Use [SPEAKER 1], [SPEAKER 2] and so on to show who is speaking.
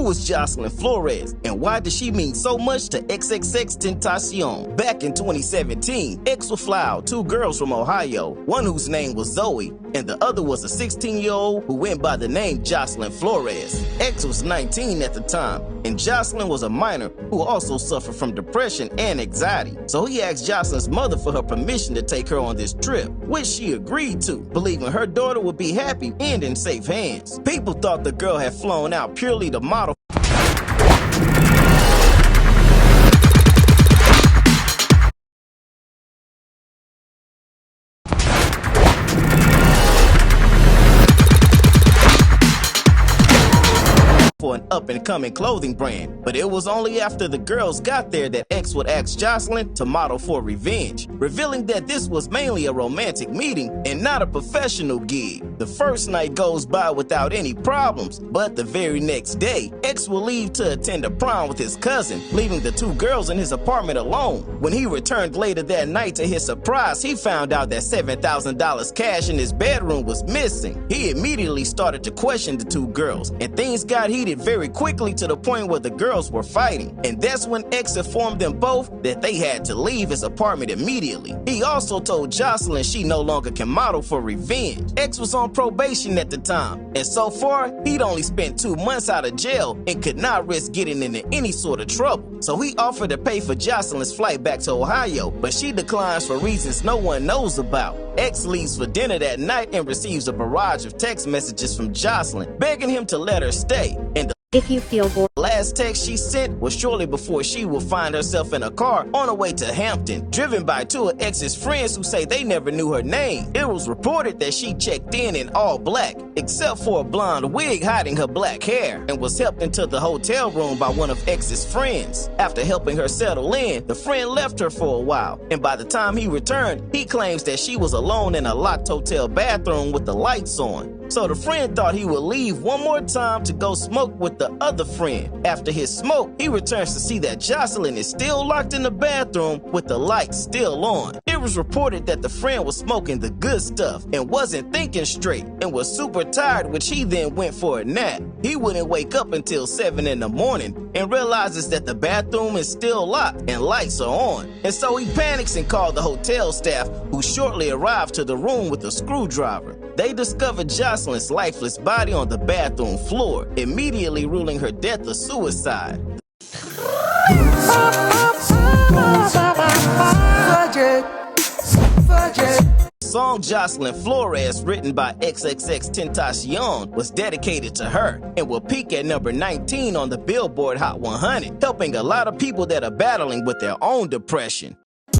[SPEAKER 1] was Jocelyn Flores, and why did she mean so much to XXXTentacion? Back in 2017, X would fly out two girls from Ohio, one whose name was Zoe, and the other was a 16-year-old who went by the name Jocelyn Flores. X was 19 at the time, and Jocelyn was a minor who also suffered from depression and anxiety. So he asked Jocelyn's mother for her permission to take her on this trip, which she agreed to, believing her daughter would be happy and in safe hands. People thought the girl had flown out purely to model for an up-and-coming clothing brand, but it was only after the girls got there that X would ask Jocelyn to model for Revenge, revealing that this was mainly a romantic meeting and not a professional gig. The first night goes by without any problems, but the very next day, X will leave to attend a prom with his cousin, leaving the two girls in his apartment alone. When he returned later that night, to his surprise, he found out that $7,000 cash in his bedroom was missing. He immediately started to question the two girls, and things got heated very quickly to the point where the girls were fighting, and that's when X informed them both that they had to leave his apartment immediately. He also told Jocelyn she no longer can model for Revenge. X was on probation at the time, and so far he'd only spent 2 months out of jail and could not risk getting into any sort of trouble. So he offered to pay for Jocelyn's flight back to Ohio, but she declines for reasons no one knows about. X leaves for dinner that night and receives a barrage of text messages from Jocelyn, begging him to let her stay. And
[SPEAKER 2] if you feel bored.
[SPEAKER 1] Last text she sent was shortly before she would find herself in a car on her way to Hampton, driven by two of X's friends who say they never knew her name. It was reported that she checked in all black, except for a blonde wig hiding her black hair, and was helped into the hotel room by one of X's friends. After helping her settle in, the friend left her for a while, and by the time he returned, he claims that she was alone in a locked hotel bathroom with the lights on. So the friend thought he would leave one more time to go smoke with the other friend. After his smoke, he returns to see that Jocelyn is still locked in the bathroom with the lights still on. It was reported that the friend was smoking the good stuff and wasn't thinking straight and was super tired, which he then went for a nap. He wouldn't wake up until 7 in the morning and realizes that the bathroom is still locked and lights are on. And so he panics and called the hotel staff, who shortly arrived to the room with a screwdriver. They discovered Jocelyn's lifeless body on the bathroom floor, immediately ruling her death a suicide. The song Jocelyn Flores, written by XXXTentacion, was dedicated to her and will peak at number 19 on the Billboard Hot 100, helping a lot of people that are battling with their own depression.